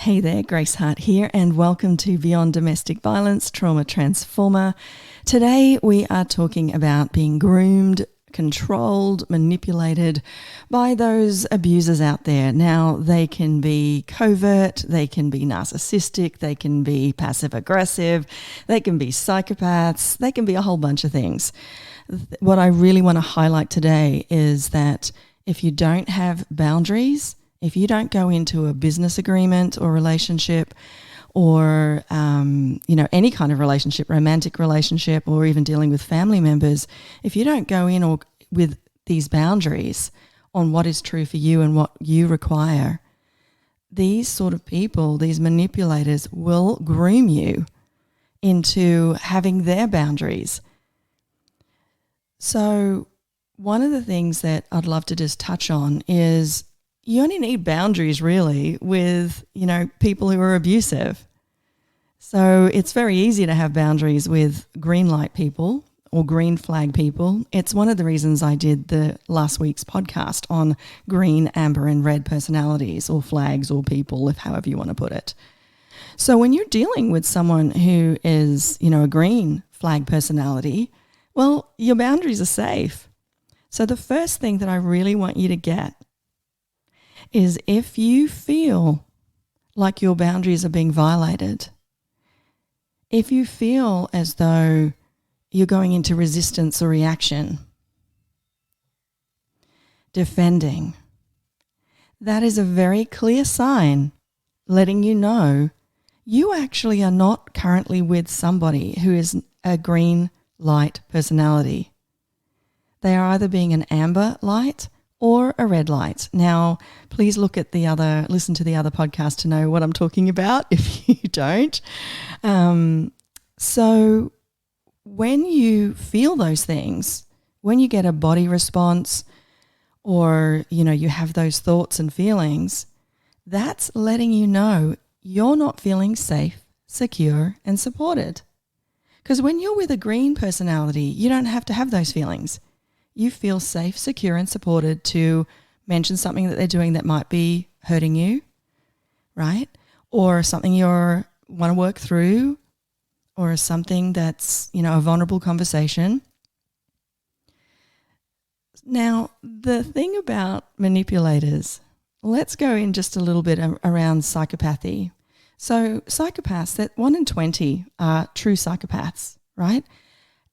Hey there, Grace Hart here, and welcome to Beyond Domestic Violence Trauma Transformer. Today we are talking about being groomed, controlled, manipulated by those abusers out there. Now, they can be covert, they can be narcissistic, they can be passive aggressive, they can be psychopaths, they can be a whole bunch of things. What I really want to highlight today is that if you don't have boundaries, if you don't go into a business agreement or relationship or, any kind of relationship, romantic relationship, or even dealing with family members, if you don't go in with these boundaries on what is true for you and what you require, these sort of people, these manipulators, will groom you into having their boundaries. So one of the things that I'd love to just touch on is you only need boundaries really with, people who are abusive. So it's very easy to have boundaries with green light people or green flag people. It's one of the reasons I did the last week's podcast on green, amber and red personalities or flags or people, if however you want to put it. So when you're dealing with someone who is, a green flag personality, well, your boundaries are safe. So the first thing that I really want you to get is if you feel like your boundaries are being violated, if you feel as though you're going into resistance or reaction, defending, that is a very clear sign letting you know you actually are not currently with somebody who is a green light personality. They are either being an amber light or a red light. Now, please listen to the other podcast to know what I'm talking about if you don't. So when you feel those things, when you get a body response or, you have those thoughts and feelings, that's letting you know you're not feeling safe, secure, and supported. Because when you're with a green personality, you don't have to have those feelings. You feel safe, secure, and supported to mention something that they're doing that might be hurting you, right? Or something you want to work through, or something that's, a vulnerable conversation. Now, the thing about manipulators, let's go in just a little bit around psychopathy. So psychopaths, that 1 in 20 are true psychopaths, right?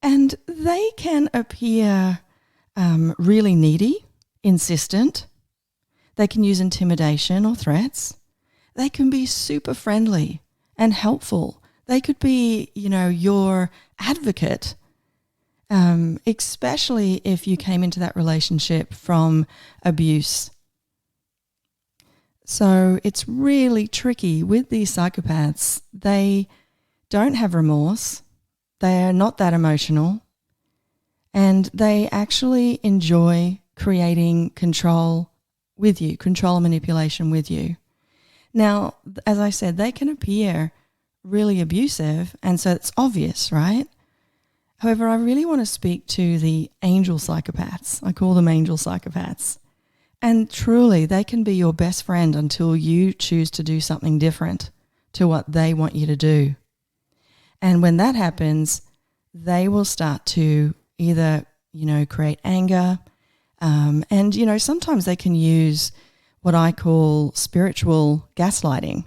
And they can appear really needy, insistent. They can use intimidation or threats. They can be super friendly and helpful. They could be, your advocate, especially if you came into that relationship from abuse. So it's really tricky with these psychopaths. They don't have remorse. They are not that emotional. And they actually enjoy creating control with you, control and manipulation with you. Now, as I said, they can appear really abusive, and so it's obvious, right? However, I really want to speak to the angel psychopaths. I call them angel psychopaths. And truly, they can be your best friend until you choose to do something different to what they want you to do. And when that happens, they will start to either, create anger, and, sometimes they can use what I call spiritual gaslighting.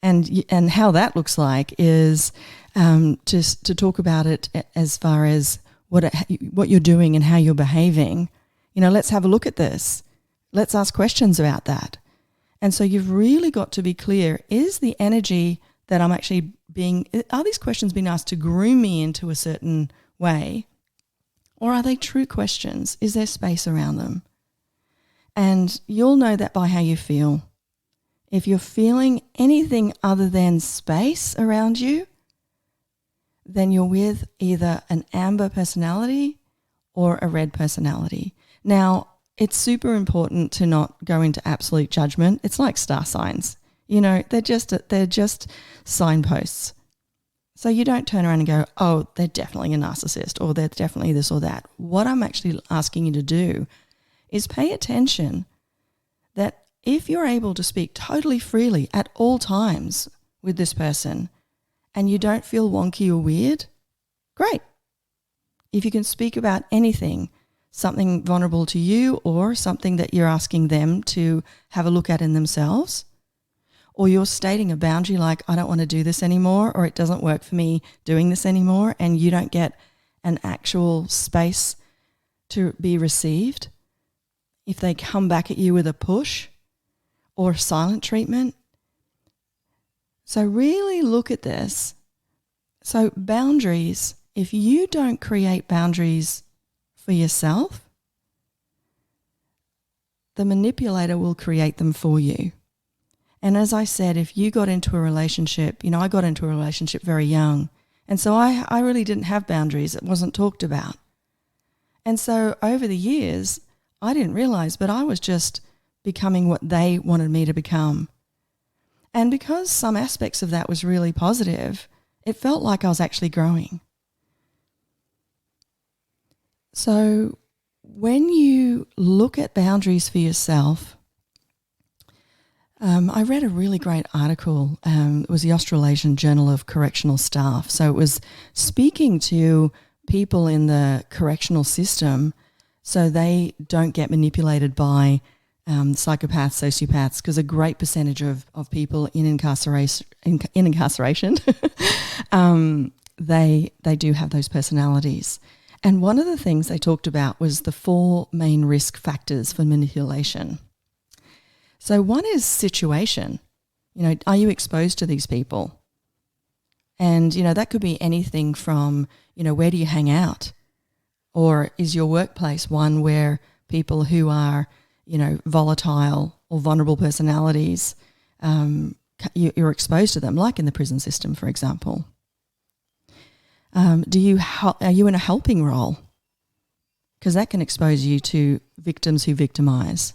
And how that looks like is to talk about it as far as what you're doing and how you're behaving. Let's have a look at this. Let's ask questions about that. And so you've really got to be clear, is the energy that I'm actually are these questions being asked to groom me into a certain way? Or are they true questions? Is there space around them? And you'll know that by how you feel. If you're feeling anything other than space around you, then you're with either an amber personality or a red personality. Now, it's super important to not go into absolute judgment. It's like star signs. They're just signposts. So you don't turn around and go, oh, they're definitely a narcissist or they're definitely this or that. What I'm actually asking you to do is pay attention that if you're able to speak totally freely at all times with this person and you don't feel wonky or weird, great. If you can speak about anything, something vulnerable to you or something that you're asking them to have a look at in themselves, or you're stating a boundary like, I don't want to do this anymore, or it doesn't work for me doing this anymore, and you don't get an actual space to be received, if they come back at you with a push or silent treatment. So really look at this. So boundaries, if you don't create boundaries for yourself, the manipulator will create them for you. And as I said, if you got into a relationship, I got into a relationship very young, and so I really didn't have boundaries. It wasn't talked about. And so over the years, I didn't realize, but I was just becoming what they wanted me to become. And because some aspects of that was really positive, it felt like I was actually growing. So when you look at boundaries for yourself, I read a really great article. It was the Australasian Journal of Correctional Staff. So it was speaking to people in the correctional system so they don't get manipulated by psychopaths, sociopaths, because a great percentage of people in incarceration, they do have those personalities. And one of the things they talked about was the 4 main risk factors for manipulation. So one is situation. Are you exposed to these people? And, that could be anything from, where do you hang out? Or is your workplace one where people who are, volatile or vulnerable personalities, you're exposed to them, like in the prison system, for example? Are you in a helping role? Because that can expose you to victims who victimize.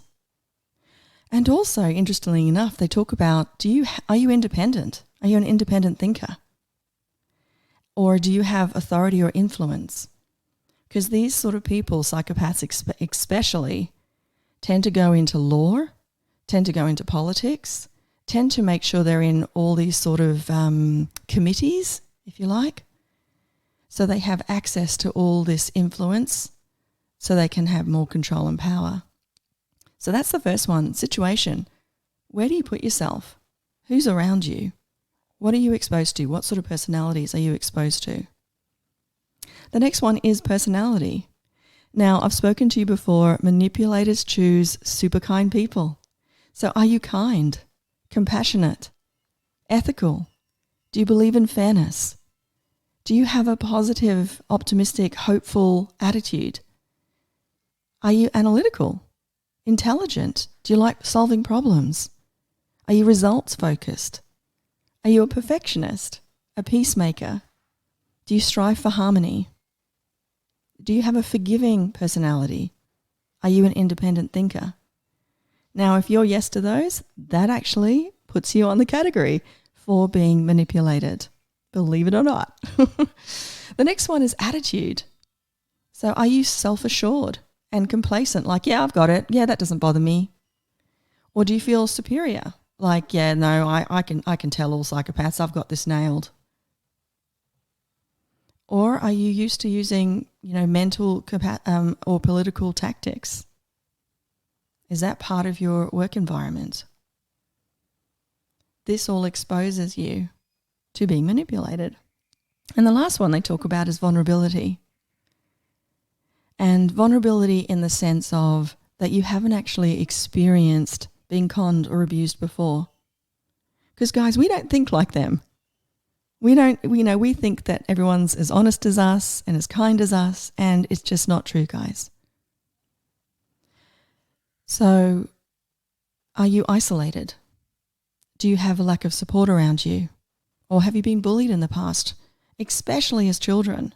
And also, interestingly enough, they talk about, are you independent? Are you an independent thinker? Or do you have authority or influence? Because these sort of people, psychopaths especially, tend to go into law, tend to go into politics, tend to make sure they're in all these sort of committees, if you like. So they have access to all this influence so they can have more control and power. So that's the first one, situation. Where do you put yourself? Who's around you? What are you exposed to? What sort of personalities are you exposed to? The next one is personality. Now, I've spoken to you before, manipulators choose super kind people. So are you kind, compassionate, ethical? Do you believe in fairness? Do you have a positive, optimistic, hopeful attitude? Are you analytical? Intelligent? Do you like solving problems? Are you results focused? Are you a perfectionist? A peacemaker? Do you strive for harmony? Do you have a forgiving personality? Are you an independent thinker? Now, if you're yes to those, that actually puts you on the category for being manipulated, believe it or not. The next one is attitude. So are you self-assured and complacent? Like, yeah, I've got it. Yeah, that doesn't bother me. Or do you feel superior? Like, yeah, no, I can tell all psychopaths I've got this nailed. Or are you used to using, mental or political tactics? Is that part of your work environment? This all exposes you to being manipulated. And the last one they talk about is vulnerability. And vulnerability in the sense of that you haven't actually experienced being conned or abused before. Because guys, we don't think like them. We think that everyone's as honest as us and as kind as us, and it's just not true, guys. So, are you isolated? Do you have a lack of support around you? Or have you been bullied in the past, especially as children?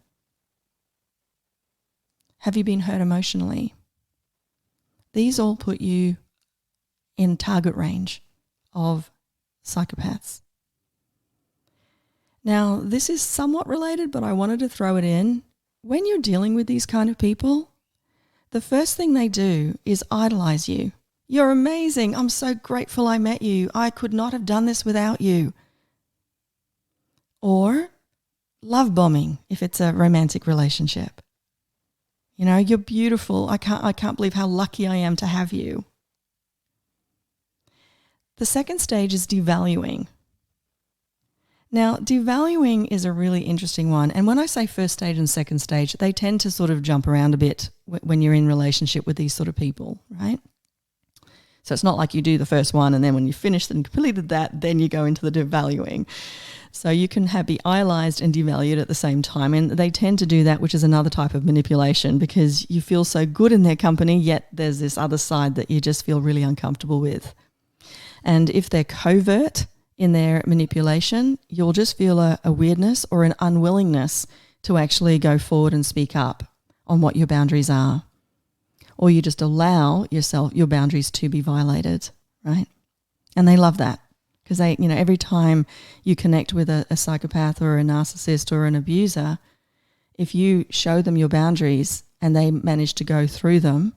Have you been hurt emotionally? These all put you in target range of psychopaths. Now, this is somewhat related, but I wanted to throw it in. When you're dealing with these kind of people, the first thing they do is idolize you. You're amazing. I'm so grateful I met you. I could not have done this without you. Or love bombing if it's a romantic relationship. You know, you're beautiful. I can't believe how lucky I am to have you. The second stage is devaluing. Now, devaluing is a really interesting one. And when I say first stage and second stage, they tend to sort of jump around a bit when you're in relationship with these sort of people, right? So it's not like you do the first one and then when you finished and completed that, then you go into the devaluing. So you can be idolized and devalued at the same time. And they tend to do that, which is another type of manipulation, because you feel so good in their company, yet there's this other side that you just feel really uncomfortable with. And if they're covert in their manipulation, you'll just feel a weirdness or an unwillingness to actually go forward and speak up on what your boundaries are. Or you just allow your boundaries to be violated, right? And they love that because every time you connect with a psychopath or a narcissist or an abuser, if you show them your boundaries and they manage to go through them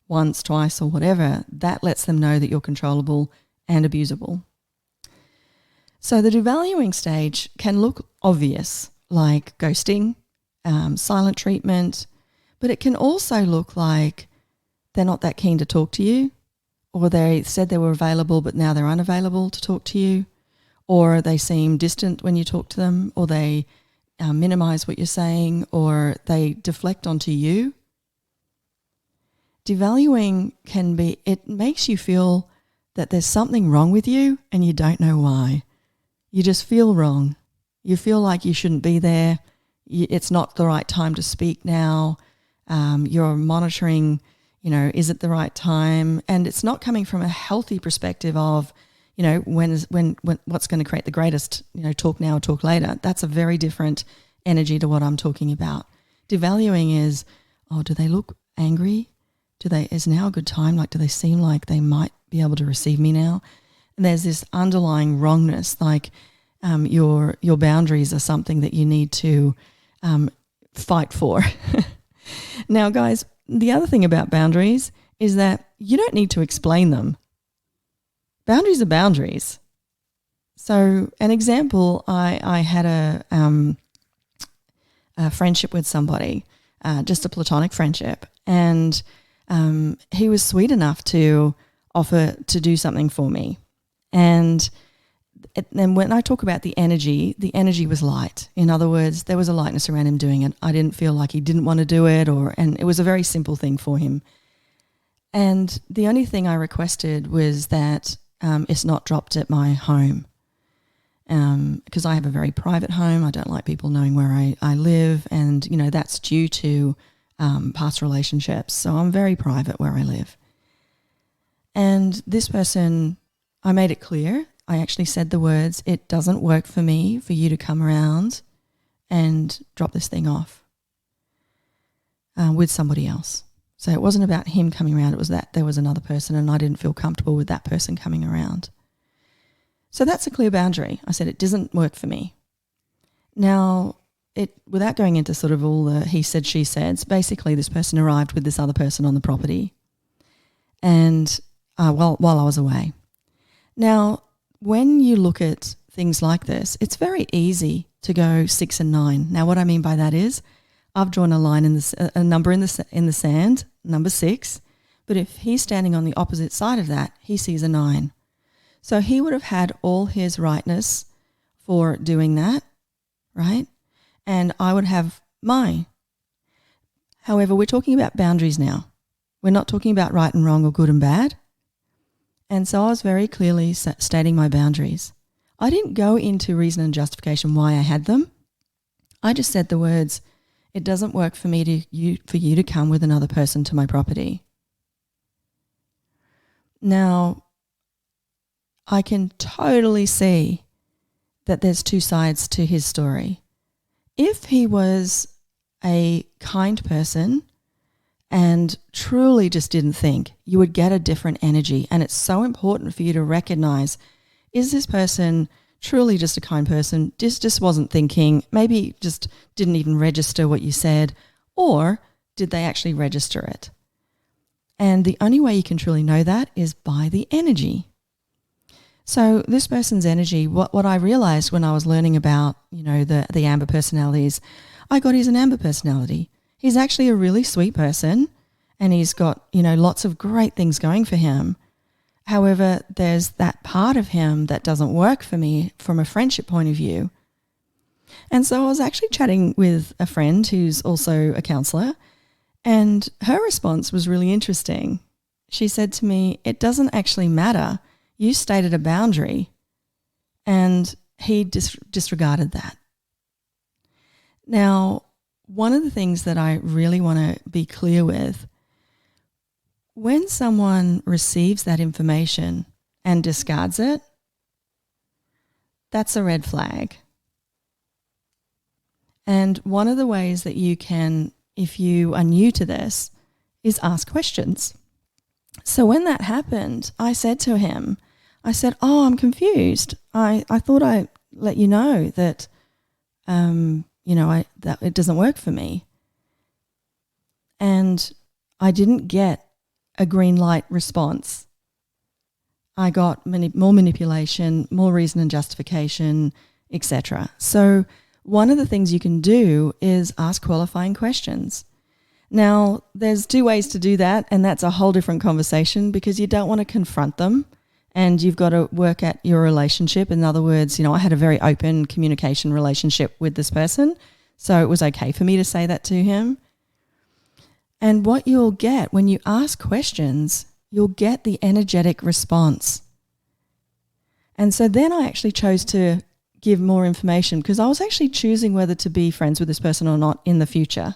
once, twice or whatever, that lets them know that you're controllable and abusable. So the devaluing stage can look obvious, like ghosting, silent treatment, but it can also look like they're not that keen to talk to you, or they said they were available but now they're unavailable to talk to you, or they seem distant when you talk to them, or they minimize what you're saying, or they deflect onto you. Devaluing it makes you feel that there's something wrong with you and you don't know why. You just feel wrong. You feel like you shouldn't be there. It's not the right time to speak now. You're monitoring, is it the right time? And it's not coming from a healthy perspective of, when what's going to create the greatest, talk now or talk later. That's a very different energy to what I'm talking about. Devaluing is, do they look angry? Is now a good time? Like, do they seem like they might be able to receive me now? And there's this underlying wrongness, like your boundaries are something that you need to fight for. Now, guys, the other thing about boundaries is that you don't need to explain them. Boundaries are boundaries. So an example, I had a friendship with somebody, just a platonic friendship, and he was sweet enough to offer to do something for me. And then when I talk about the energy was light. In other words, there was a lightness around him doing it. I didn't feel like he didn't want to do it, and it was a very simple thing for him. And the only thing I requested was that it's not dropped at my home, because I have a very private home. I don't like people knowing where I live, and that's due to past relationships. So I'm very private where I live. And this person, I made it clear. I actually said the words, "It doesn't work for me for you to come around and drop this thing off with somebody else." So it wasn't about him coming around. It was that there was another person and I didn't feel comfortable with that person coming around. So that's a clear boundary. I said it doesn't work for me. Now, without going into sort of all the he said, she said, basically this person arrived with this other person on the property and while I was away. Now, when you look at things like this, it's very easy to go 6 and 9. Now, what I mean by that is I've drawn a line a number in the sand, number 6, but if he's standing on the opposite side of that, he sees a 9. So he would have had all his rightness for doing that, right? And I would have mine. However, we're talking about boundaries now. We're not talking about right and wrong or good and bad. And so I was very clearly stating my boundaries. I didn't go into reason and justification why I had them. I just said the words, "It doesn't work for for you to come with another person to my property." Now, I can totally see that there's two sides to his story. If he was a kind person and truly just didn't think, you would get a different energy. And it's so important for you to recognize, is this person truly just a kind person, just wasn't thinking, maybe just didn't even register what you said, or did they actually register it? And the only way you can truly know that is by the energy. So this person's energy, what I realized when I was learning about, the amber personalities, I got he's an amber personality. He's actually a really sweet person and he's got, lots of great things going for him. However, there's that part of him that doesn't work for me from a friendship point of view. And so I was actually chatting with a friend who's also a counsellor, and her response was really interesting. She said to me, it doesn't actually matter. You stated a boundary, and he disregarded that. Now, one of the things that I really want to be clear with, when someone receives that information and discards it, that's a red flag. And one of the ways that you can, if you are new to this, is ask questions. So when that happened, I said to him, I'm confused. I thought I let you know that, that it doesn't work for me. And I didn't get a green light response. I got more manipulation, more reason and justification, etc. So one of the things you can do is ask qualifying questions. Now, there's two ways to do that, and that's a whole different conversation because you don't want to confront them and you've got to work at your relationship. In other words, I had a very open communication relationship with this person, so it was okay for me to say that to him. And what you'll get when you ask questions, you'll get the energetic response. And so then I actually chose to give more information because I was actually choosing whether to be friends with this person or not in the future.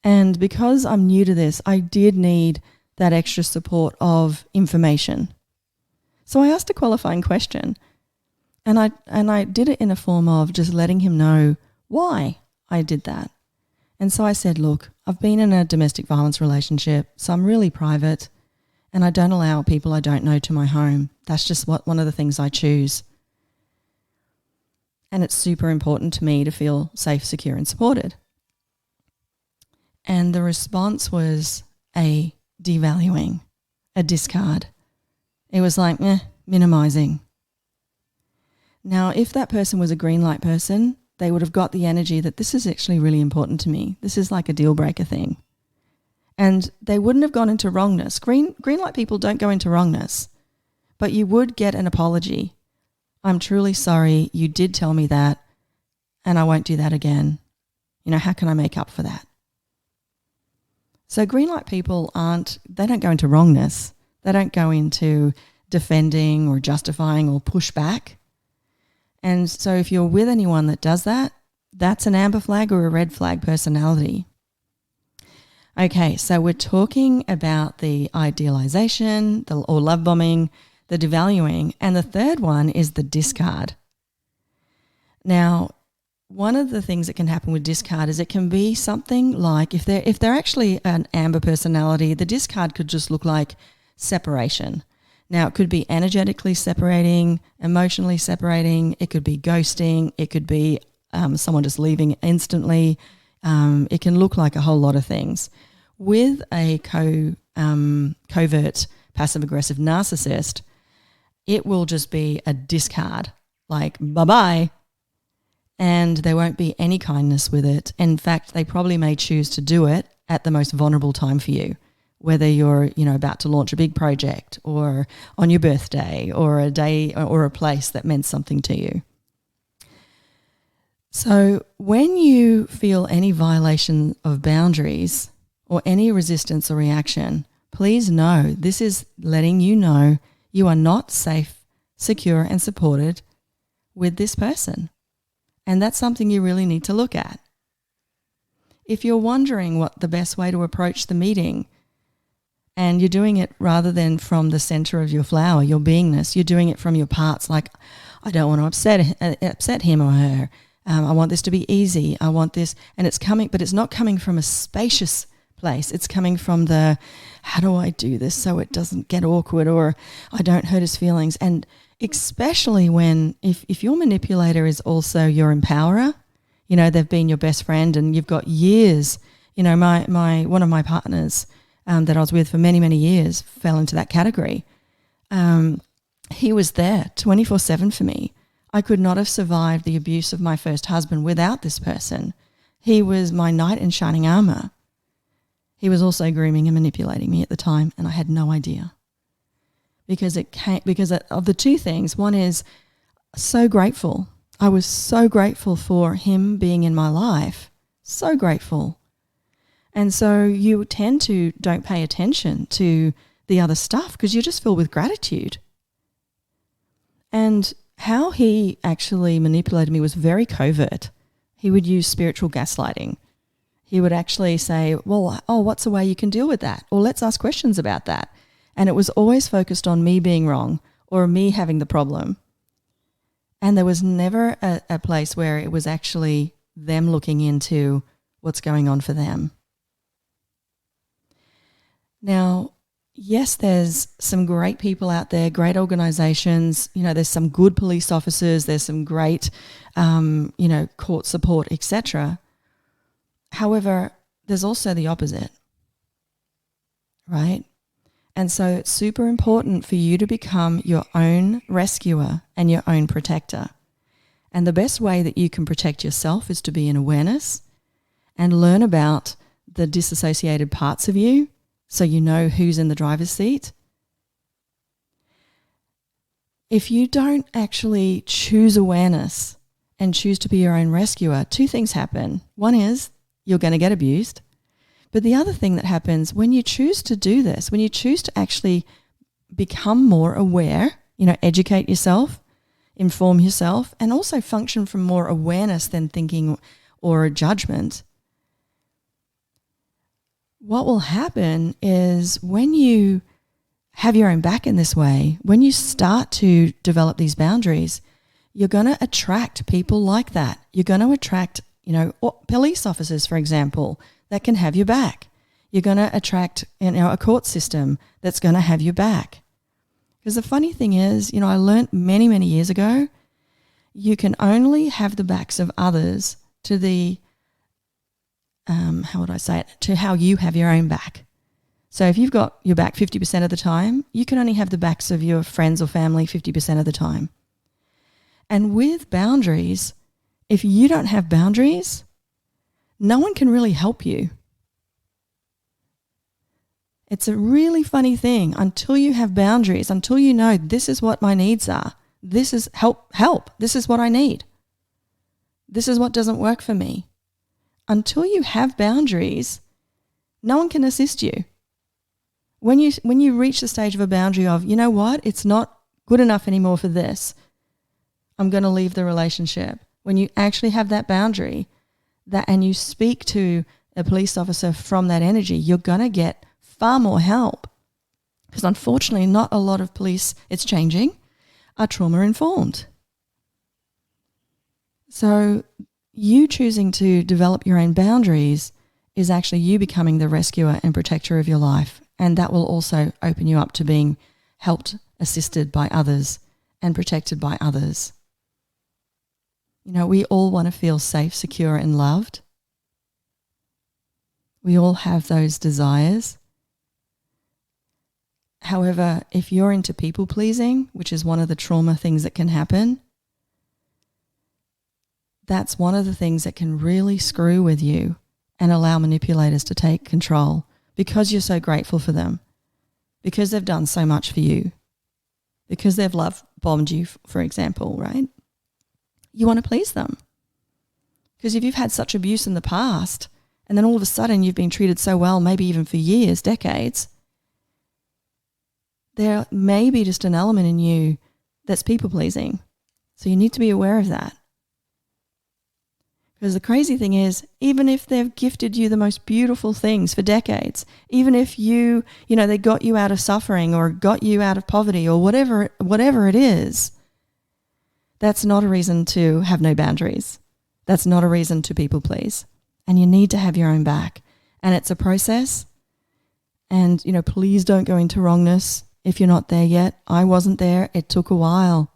And because I'm new to this, I did need that extra support of information. So I asked a qualifying question, and I did it in a form of just letting him know why I did that. And so I said, look, I've been in a domestic violence relationship, so I'm really private, and I don't allow people I don't know to my home. That's just one of the things I choose. And it's super important to me to feel safe, secure, and supported. And the response was a devaluing, a discard. It was like, minimizing. Now, if that person was a green light person, they would have got the energy that this is actually really important to me. This is like a deal breaker thing. And they wouldn't have gone into wrongness. Green light people don't go into wrongness, but you would get an apology. I'm truly sorry. You did tell me that, and I won't do that again. How can I make up for that? So green light people they don't go into wrongness. They don't go into defending or justifying or push back. And so if you're with anyone that does that, that's an amber flag or a red flag personality. Okay, so we're talking about the idealization or love bombing, the devaluing, and the third one is the discard. Now, one of the things that can happen with discard is it can be something like if they're actually an amber personality, the discard could just look like separation. Now, it could be energetically separating, emotionally separating. It could be ghosting. It could be someone just leaving instantly. It can look like a whole lot of things. With a covert passive-aggressive narcissist, it will just be a discard, like bye-bye, and there won't be any kindness with it. In fact, they probably may choose to do it at the most vulnerable time for you, whether you're, about to launch a big project or on your birthday or a day or a place that meant something to you. So when you feel any violation of boundaries or any resistance or reaction, please know this is letting you know you are not safe, secure, and supported with this person. And that's something you really need to look at. If you're wondering what the best way to approach the meeting, and you're doing it rather than from the center of your flower, your beingness, you're doing it from your parts, like, I don't want to upset him or her. I want this to be easy. I want this, and it's coming, but it's not coming from a spacious place. It's coming from the, how do I do this so it doesn't get awkward or I don't hurt his feelings? And especially when, if your manipulator is also your empowerer, they've been your best friend and you've got years. One of my partners, that I was with for many, many years fell into that category. He was there 24/7 for me. I could not have survived the abuse of my first husband without this person. He was my knight in shining armor. He was also grooming and manipulating me at the time, and I had no idea. Because of the two things. One is so grateful. I was so grateful for him being in my life. So grateful. And so you tend to don't pay attention to the other stuff because you're just filled with gratitude. And how he actually manipulated me was very covert. He would use spiritual gaslighting. He would actually say, well, what's a way you can deal with that? Or let's ask questions about that. And it was always focused on me being wrong or me having the problem. And there was never a place where it was actually them looking into what's going on for them. Now, yes, there's some great people out there, great organizations. There's some good police officers. There's some great, court support, etc. However, there's also the opposite, right? And so it's super important for you to become your own rescuer and your own protector. And the best way that you can protect yourself is to be in awareness and learn about the disassociated parts of you so you know who's in the driver's seat. If you don't actually choose awareness and choose to be your own rescuer, two things happen. One is you're going to get abused. But the other thing that happens when you choose to do this, when you choose to actually become more aware, educate yourself, inform yourself, and also function from more awareness than thinking or judgment, what will happen is when you have your own back in this way, when you start to develop these boundaries, you're going to attract people like that. You're going to attract, police officers, for example, that can have your back. You're going to attract, a court system that's going to have your back. Because the funny thing is, I learned many, many years ago, you can only have the backs of others to the, to how you have your own back. So if you've got your back 50% of the time, you can only have the backs of your friends or family 50% of the time. And with boundaries, if you don't have boundaries, no one can really help you. It's a really funny thing. Until you have boundaries, until you know this is what my needs are, this is help, this is what I need, this is what doesn't work for me. Until you have boundaries, no one can assist you. When you reach the stage of a boundary of, you know what, it's not good enough anymore for this, I'm going to leave the relationship. When you actually have that boundary, and you speak to a police officer from that energy, you're going to get far more help. Because unfortunately, not a lot of police, it's changing, are trauma informed. So you choosing to develop your own boundaries is actually you becoming the rescuer and protector of your life. And that will also open you up to being helped, assisted by others and protected by others. We all want to feel safe, secure, and loved. We all have those desires. However, if you're into people pleasing, which is one of the trauma things that can happen, that's one of the things that can really screw with you and allow manipulators to take control because you're so grateful for them, because they've done so much for you, because they've love bombed you, for example, right? You want to please them. Because if you've had such abuse in the past and then all of a sudden you've been treated so well, maybe even for years, decades, there may be just an element in you that's people pleasing. So you need to be aware of that. Because the crazy thing is, even if they've gifted you the most beautiful things for decades, even if they got you out of suffering or got you out of poverty or whatever it is, that's not a reason to have no boundaries. That's not a reason to people please. And you need to have your own back. And it's a process. And, please don't go into wrongness if you're not there yet. I wasn't there. It took a while.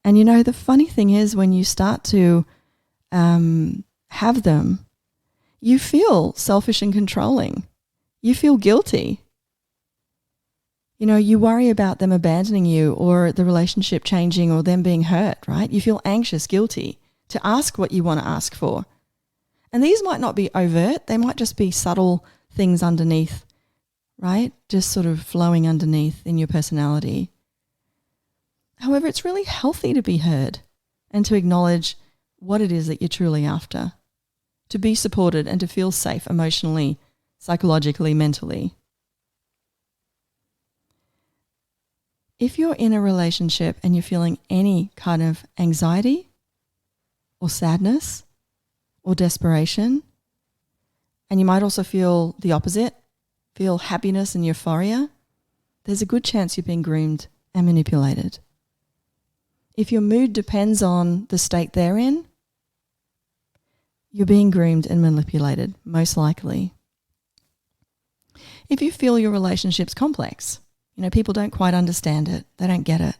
And, the funny thing is when you start to have them, you feel selfish and controlling. You feel guilty. You worry about them abandoning you or the relationship changing or them being hurt, right? You feel anxious, guilty to ask what you want to ask for. And these might not be overt. They might just be subtle things underneath, right? Just sort of flowing underneath in your personality. However, it's really healthy to be heard and to acknowledge what it is that you're truly after, to be supported and to feel safe emotionally, psychologically, mentally. If you're in a relationship and you're feeling any kind of anxiety or sadness or desperation, and you might also feel the opposite, feel happiness and euphoria, there's a good chance you're being groomed and manipulated. If your mood depends on the state they're in, you're being groomed and manipulated, most likely. If you feel your relationship's complex, people don't quite understand it, they don't get it,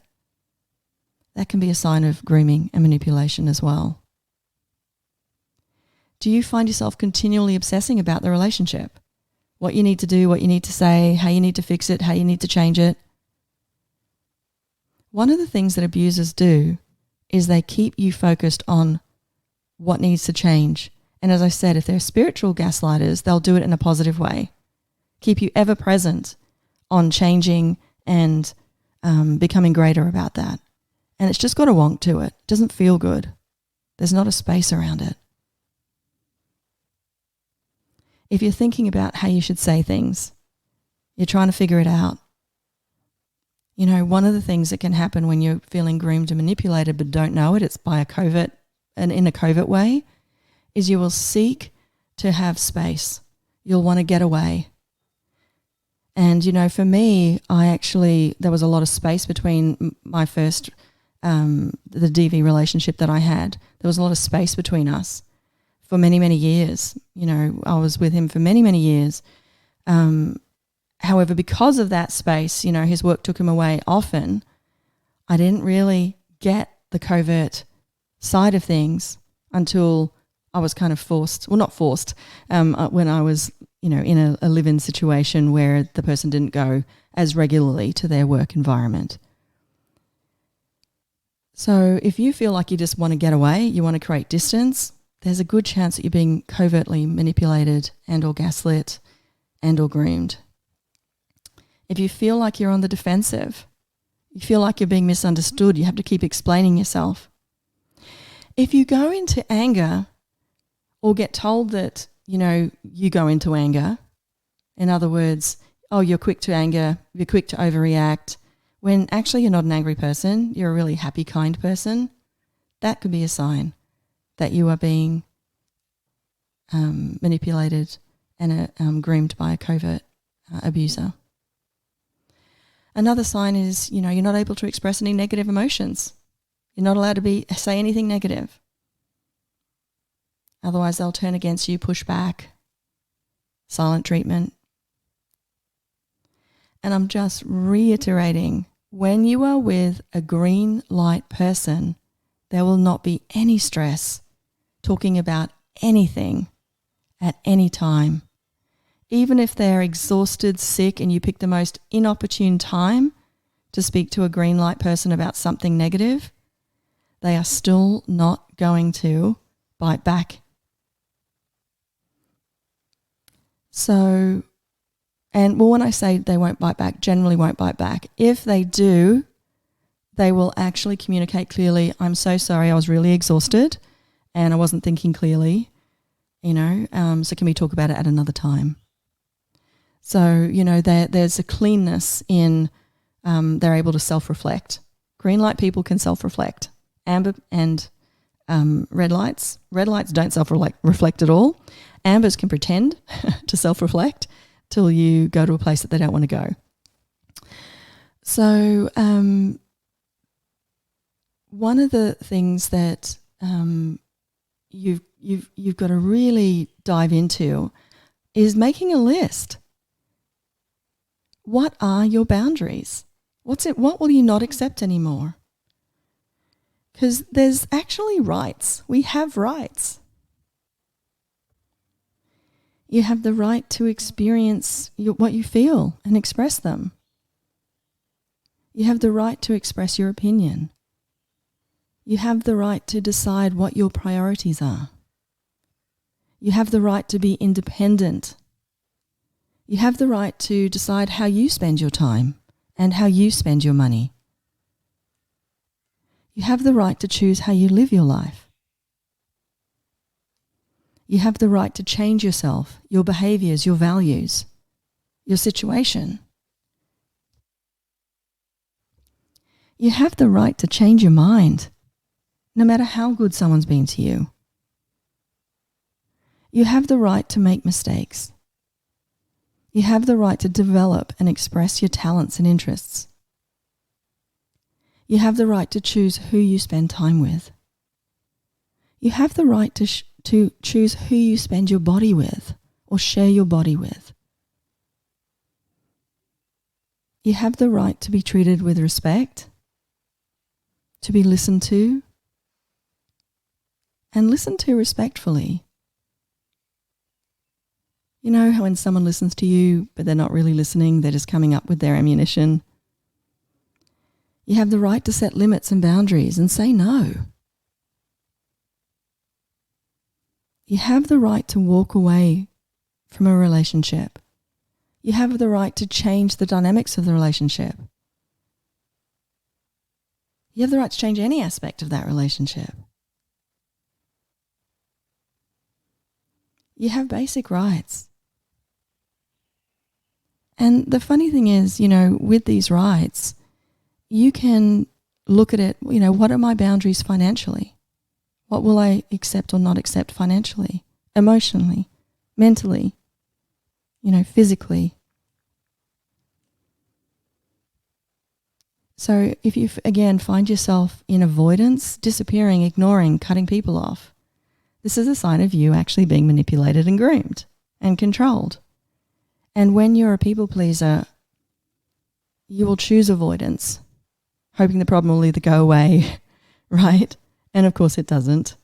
that can be a sign of grooming and manipulation as well. Do you find yourself continually obsessing about the relationship? What you need to do, what you need to say, how you need to fix it, how you need to change it? One of the things that abusers do is they keep you focused on what needs to change. And as I said, if they're spiritual gaslighters, they'll do it in a positive way. Keep you ever present on changing and becoming greater about that. And it's just got a wonk to it. It doesn't feel good. There's not a space around it. If you're thinking about how you should say things, you're trying to figure it out. One of the things that can happen when you're feeling groomed and manipulated but don't know it, it's by in a covert way, is you will seek to have space. You'll want to get away. And, for me, there was a lot of space between my first, the DV relationship that I had. There was a lot of space between us for many, many years. I was with him for many, many years. However, because of that space, his work took him away often. I didn't really get the covert side of things until I was kind of forced, well, not forced, when I was, in a live-in situation where the person didn't go as regularly to their work environment. So if you feel like you just want to get away, you want to create distance, there's a good chance that you're being covertly manipulated and or gaslit and or groomed. If you feel like you're on the defensive, you feel like you're being misunderstood, you have to keep explaining yourself. If you go into anger or get told that, you go into anger, in other words, oh, you're quick to anger, you're quick to overreact, when actually you're not an angry person, you're a really happy, kind person, that could be a sign that you are being manipulated and groomed by a covert abuser. Another sign is, you're not able to express any negative emotions. You're not allowed to say anything negative. Otherwise, they'll turn against you, push back, silent treatment. And I'm just reiterating, when you are with a green light person, there will not be any stress talking about anything at any time. Even if they're exhausted, sick, and you pick the most inopportune time to speak to a green light person about something negative, they are still not going to bite back. So, when I say they won't bite back, generally won't bite back. If they do, they will actually communicate clearly, I'm so sorry, I was really exhausted and I wasn't thinking clearly, so can we talk about it at another time? So, there's a cleanness in they're able to self-reflect. Green light people can self-reflect. Amber and red lights don't self-reflect at all. Ambers can pretend to self-reflect till you go to a place that they don't want to go. So one of the things that you've got to really dive into is making a list. What are your boundaries? What will you not accept anymore? Because there's actually rights. We have rights. You have the right to experience what you feel and express them. You have the right to express your opinion. You have the right to decide what your priorities are. You have the right to be independent. You have the right to decide how you spend your time and how you spend your money. You have the right to choose how you live your life. You have the right to change yourself, your behaviors, your values, your situation. You have the right to change your mind, no matter how good someone's been to you. You have the right to make mistakes. You have the right to develop and express your talents and interests. You have the right to choose who you spend time with. You have the right to choose who you spend your body with or share your body with. You have the right to be treated with respect, to be listened to, and listened to respectfully. You know how when someone listens to you, but they're not really listening, they're just coming up with their ammunition? You have the right to set limits and boundaries and say no. You have the right to walk away from a relationship. You have the right to change the dynamics of the relationship. You have the right to change any aspect of that relationship. You have basic rights. And the funny thing is, with these rights, you can look at it, what are my boundaries financially? What will I accept or not accept financially, emotionally, mentally, physically? So if you, again, find yourself in avoidance, disappearing, ignoring, cutting people off, this is a sign of you actually being manipulated and groomed and controlled. And when you're a people pleaser, you will choose avoidance, hoping the problem will either go away, right? And of course it doesn't.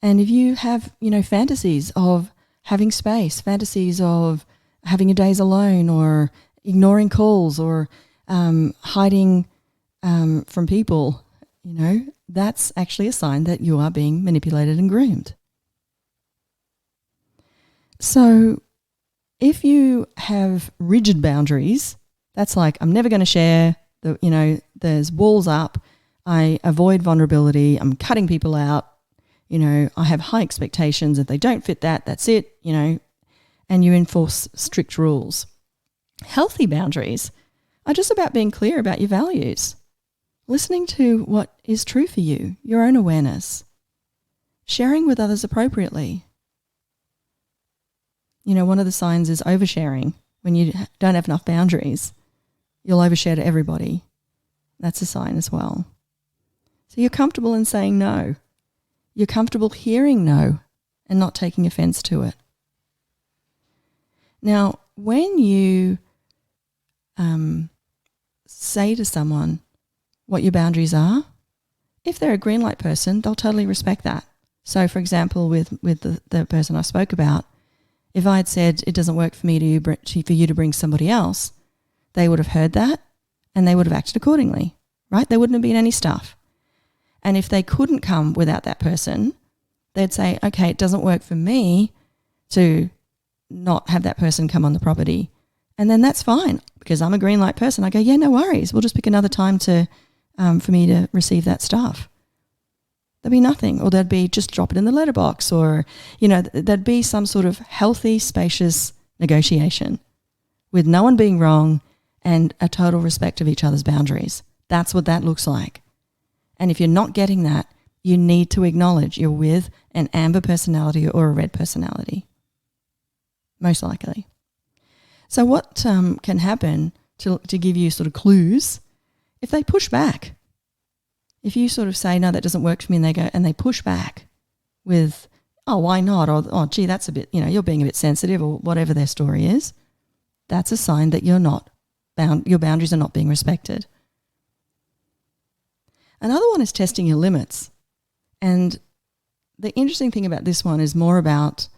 And if you have, fantasies of having space, fantasies of having your days alone or ignoring calls or hiding from people, that's actually a sign that you are being manipulated and groomed. So if you have rigid boundaries, that's like, I'm never going to share, there's walls up, I avoid vulnerability, I'm cutting people out, I have high expectations. If they don't fit that, that's it, and you enforce strict rules. Healthy boundaries are just about being clear about your values, listening to what is true for you, your own awareness, sharing with others appropriately. One of the signs is oversharing. When you don't have enough boundaries, you'll overshare to everybody. That's a sign as well. So you're comfortable in saying no. You're comfortable hearing no and not taking offense to it. Now, when you say to someone what your boundaries are, if they're a green light person, they'll totally respect that. So, for example, with the person I spoke about, if I had said it doesn't work for me for you to bring somebody else, they would have heard that and they would have acted accordingly, right? There wouldn't have been any stuff. And if they couldn't come without that person, they'd say, okay, it doesn't work for me to not have that person come on the property. And then that's fine because I'm a green light person. I go, yeah, no worries. We'll just pick another time for me to receive that stuff. There'd be nothing, or there'd be just drop it in the letterbox, or, there'd be some sort of healthy, spacious negotiation with no one being wrong and a total respect of each other's boundaries. That's what that looks like. And if you're not getting that, you need to acknowledge you're with an amber personality or a red personality, most likely. So what can happen to give you sort of clues if they push back? If you sort of say, no, that doesn't work for me, and they push back with, oh, why not? Or, oh, gee, that's a bit, you're being a bit sensitive, or whatever their story is, that's a sign that your boundaries are not being respected. Another one is testing your limits. And the interesting thing about this one is more about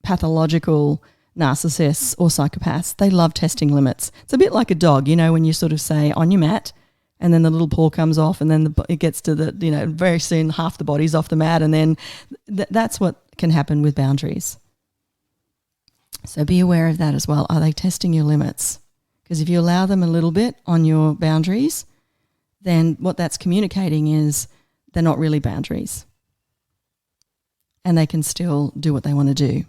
pathological narcissists or psychopaths. They love testing limits. It's a bit like a dog, when you sort of say on your mat and then the little paw comes off and then it gets to the, very soon half the body's off the mat, and then that's what can happen with boundaries. So be aware of that as well. Are they testing your limits? Because if you allow them a little bit on your boundaries, then what that's communicating is they're not really boundaries and they can still do what they want to do.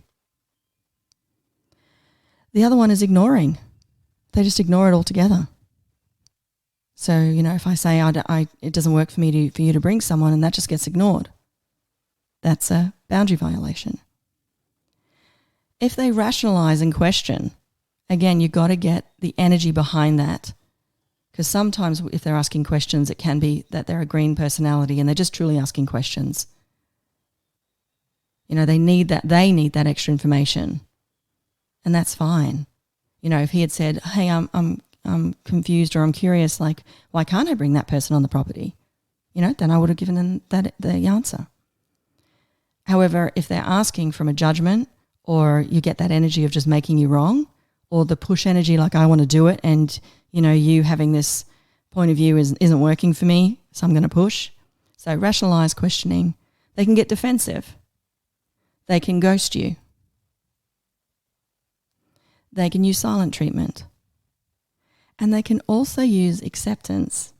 The other one is ignoring. They just ignore it altogether. So, if I say it doesn't work for me for you to bring someone and that just gets ignored, that's a boundary violation. If they rationalize and question, again, you've got to get the energy behind that. Because sometimes if they're asking questions, it can be that they're a green personality and they're just truly asking questions. They need that extra information. And that's fine. If he had said, hey, I'm confused or I'm curious, like, why can't I bring that person on the property? Then I would have given them the answer. However, if they're asking from a judgment, or you get that energy of just making you wrong, or the push energy like I want to do it and, you having this point of view isn't working for me, so I'm going to push. So rationalize questioning. They can get defensive. They can ghost you. They can use silent treatment. And they can also use acceptance.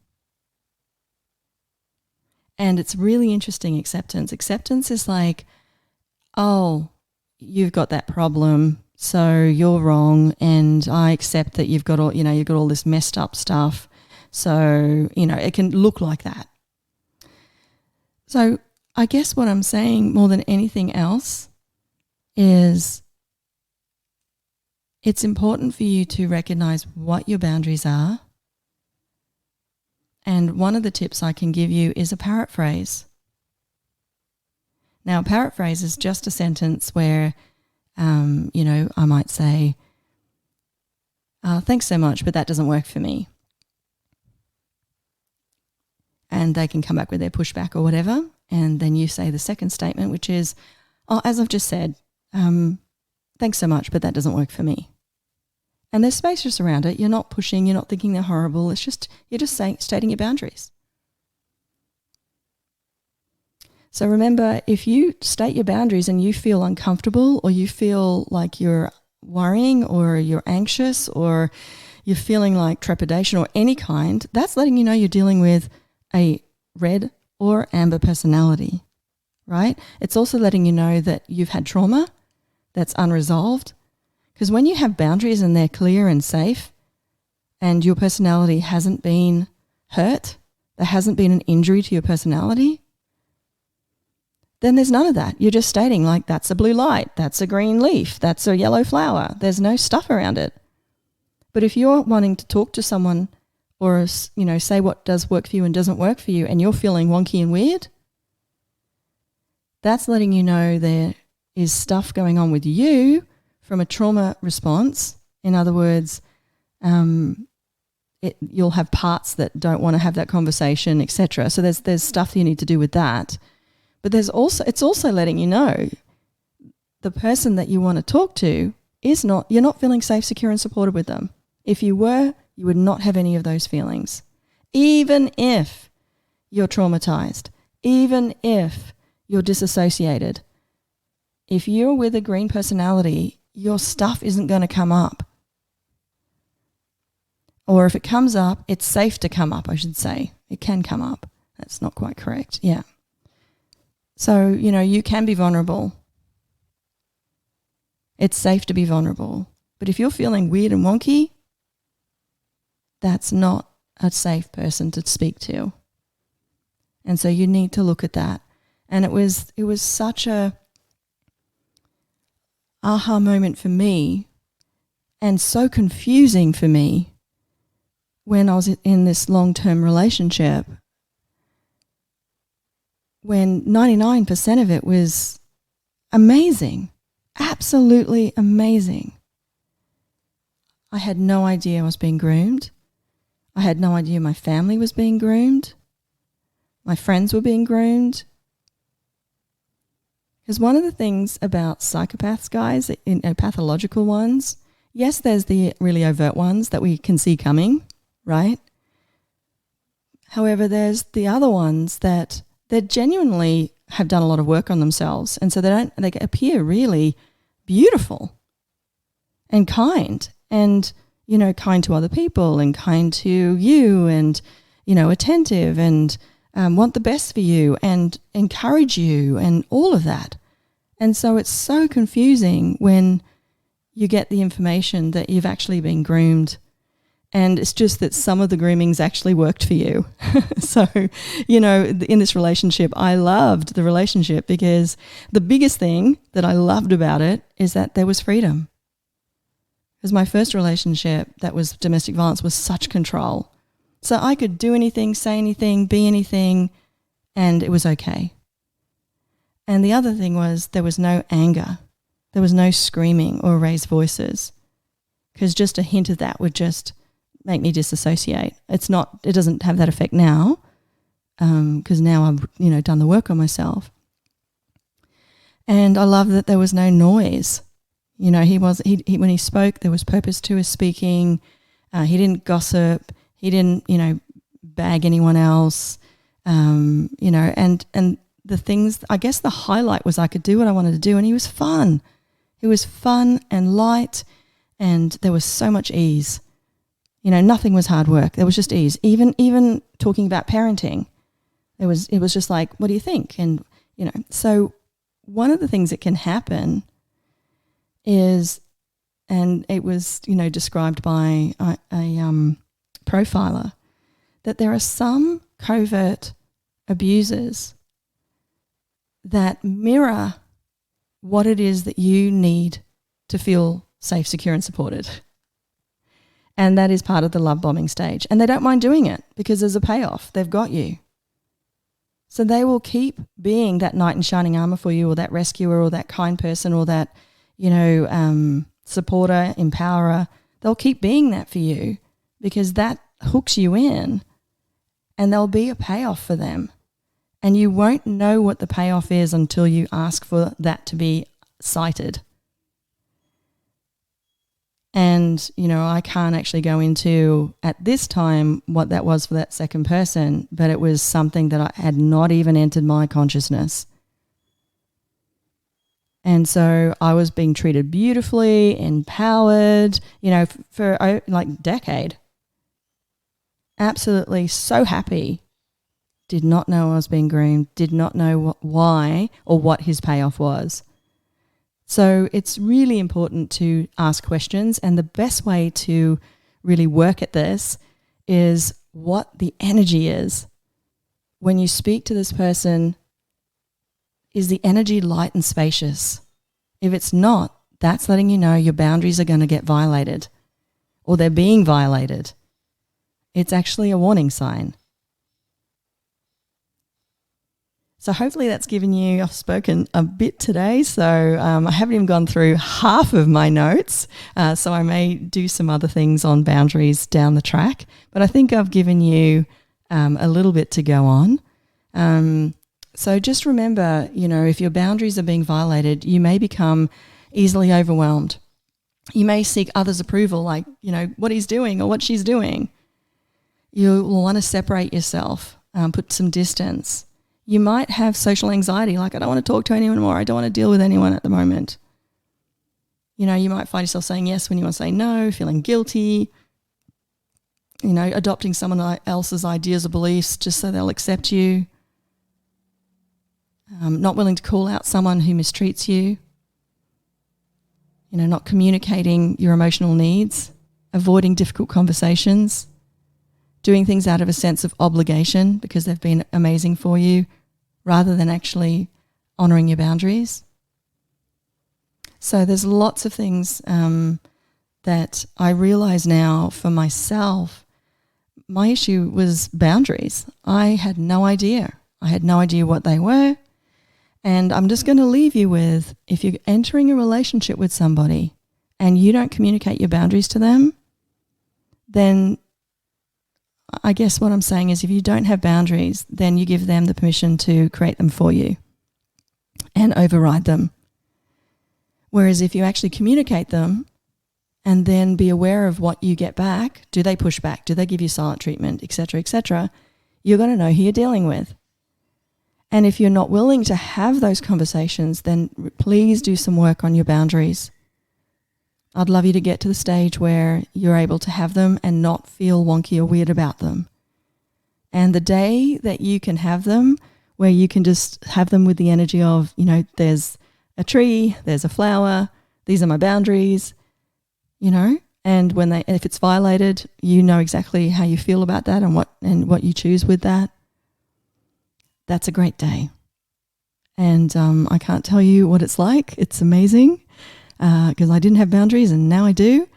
And it's really interesting, acceptance. Acceptance is like, oh, you've got that problem, so you're wrong, and I accept that you've got all this messed up stuff. So, it can look like that. So I guess what I'm saying more than anything else is it's important for you to recognize what your boundaries are. And one of the tips I can give you is a paraphrase. Now, a paraphrase is just a sentence where, I might say, thanks so much, but that doesn't work for me. And they can come back with their pushback or whatever. And then you say the second statement, which is, as I've just said, thanks so much, but that doesn't work for me. And there's space just around it. You're not pushing, you're not thinking they're horrible. It's just, you're just stating your boundaries. So remember, if you state your boundaries and you feel uncomfortable, or you feel like you're worrying or you're anxious or you're feeling like trepidation or any kind, that's letting you know you're dealing with a red or amber personality, right? It's also letting you know that you've had trauma that's unresolved. Because when you have boundaries and they're clear and safe and your personality hasn't been hurt, there hasn't been an injury to your personality, then there's none of that. You're just stating like, that's a blue light, that's a green leaf, that's a yellow flower. There's no stuff around it. But if you're wanting to talk to someone or, say what does work for you and doesn't work for you, and you're feeling wonky and weird, that's letting you know there is stuff going on with you from a trauma response. In other words, you'll have parts that don't want to have that conversation, etc. So there's stuff that you need to do with that. But it's also letting you know the person that you want to talk to you're not feeling safe, secure, and supported with them. If you were, you would not have any of those feelings. Even if you're traumatized, even if you're disassociated, if you're with a green personality, your stuff isn't going to come up. Or if it comes up, it's safe to come up, I should say. It can come up. That's not quite correct. Yeah. So, you can be vulnerable. It's safe to be vulnerable. But if you're feeling weird and wonky, that's not a safe person to speak to. And so you need to look at that. And it was such a aha moment for me, and so confusing for me when I was in this long-term relationship, when 99% of it was amazing, absolutely amazing. I had no idea I was being groomed. I had no idea my family was being groomed. My friends were being groomed. Because one of the things about psychopaths, guys, pathological ones, yes, there's the really overt ones that we can see coming, right? However, there's the other ones that genuinely have done a lot of work on themselves, and so they appear really beautiful and kind, and kind to other people and kind to you, and attentive, and want the best for you and encourage you and all of that. And so it's so confusing when you get the information that you've actually been groomed, and it's just that some of the groomings actually worked for you. So, in this relationship, I loved the relationship because the biggest thing that I loved about it is that there was freedom. Because my first relationship that was domestic violence was such control. So I could do anything, say anything, be anything, and it was okay. And the other thing was there was no anger. There was no screaming or raised voices, because just a hint of that would just make me disassociate. It doesn't have that effect now, because now I've done the work on myself. And I love that there was no noise. He when he spoke, there was purpose to his speaking. He didn't gossip. He didn't bag anyone else. And the things, I guess the highlight was I could do what I wanted to do, and he was fun. He was fun and light, and there was so much ease. Nothing was hard work. There was just ease. Even talking about parenting, it was just like, what do you think? And, so one of the things that can happen is, and it was, described by a profiler, that there are some covert abusers that mirror what it is that you need to feel safe, secure, and supported. And that is part of the love bombing stage. And they don't mind doing it because there's a payoff. They've got you. So they will keep being that knight in shining armor for you, or that rescuer, or that kind person, or that, supporter, empowerer. They'll keep being that for you because that hooks you in, and there'll be a payoff for them. And you won't know what the payoff is until you ask for that to be cited. And, I can't actually go into at this time what that was for that second person, but it was something that I had not even entered my consciousness. And so I was being treated beautifully, empowered, for like a decade. Absolutely so happy. Did not know I was being groomed, did not know why or what his payoff was. So it's really important to ask questions, and the best way to really work at this is what the energy is. When you speak to this person, is the energy light and spacious? If it's not, that's letting you know your boundaries are going to get violated, or they're being violated. It's actually a warning sign. So hopefully that's given you, I've spoken a bit today, so I haven't even gone through half of my notes, so I may do some other things on boundaries down the track, but I think I've given you a little bit to go on. So just remember, if your boundaries are being violated, you may become easily overwhelmed. You may seek others' approval, like, what he's doing or what she's doing. You will want to separate yourself, put some distance. You might have social anxiety, like I don't want to talk to anyone more. I don't want to deal with anyone at the moment. You might find yourself saying yes when you want to say no, feeling guilty, adopting someone else's ideas or beliefs just so they'll accept you. Not willing to call out someone who mistreats you. Not communicating your emotional needs, avoiding difficult conversations, doing things out of a sense of obligation because they've been amazing for you, rather than actually honouring your boundaries. So there's lots of things that I realise now for myself. My issue was boundaries. I had no idea. I had no idea what they were. And I'm just going to leave you with, if you're entering a relationship with somebody and you don't communicate your boundaries to them, then I guess what I'm saying is if you don't have boundaries, then you give them the permission to create them for you. and override them. Whereas if you actually communicate them and then be aware of what you get back, do they push back? Do they give you silent treatment, etc., you're going to know who you're dealing with. And if you're not willing to have those conversations, then please do some work on your boundaries. I'd love you to get to the stage where you're able to have them and not feel wonky or weird about them. And the day that you can have them, where you can just have them with the energy of, there's a tree, there's a flower, these are my boundaries, and if it's violated, you know exactly how you feel about that and what you choose with that. That's a great day. And I can't tell you what it's like. It's amazing because I didn't have boundaries and now I do.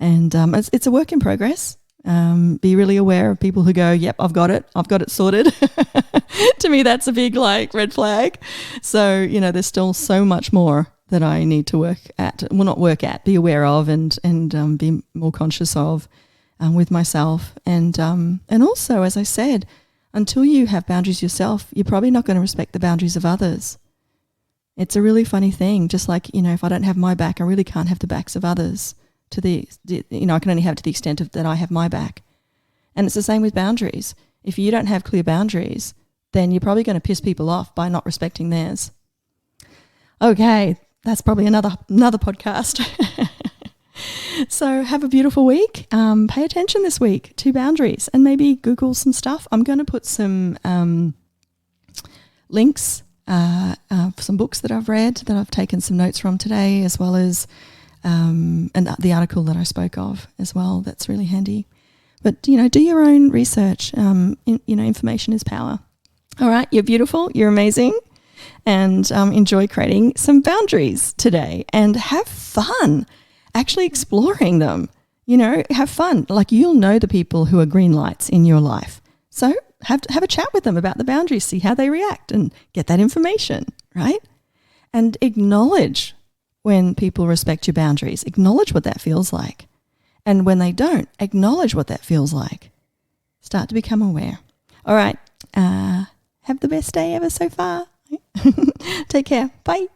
And it's a work in progress. Be really aware of people who go, yep, I've got it sorted. To me, that's a big red flag. So, there's still so much more that I need to be aware of and be more conscious of with myself. And also, as I said, until you have boundaries yourself, you're probably not going to respect the boundaries of others. It's a really funny thing. Just like, if I don't have my back, I really can't have the backs of others. I can only have to the extent of that I have my back. And it's the same with boundaries. If you don't have clear boundaries, then you're probably going to piss people off by not respecting theirs. Okay, that's probably another podcast. So have a beautiful week. Pay attention this week to boundaries and maybe Google some stuff. I'm going to put some links for some books that I've read that I've taken some notes from today, as well as and the article that I spoke of as well. That's really handy. But, do your own research. Information is power. All right, you're beautiful. You're amazing. And enjoy creating some boundaries today and have fun actually exploring them. Have fun. You'll know the people who are green lights in your life. So have a chat with them about the boundaries, see how they react and get that information, right? And acknowledge when people respect your boundaries. Acknowledge what that feels like. And when they don't, acknowledge what that feels like. Start to become aware. All right. Have the best day ever so far. Take care. Bye.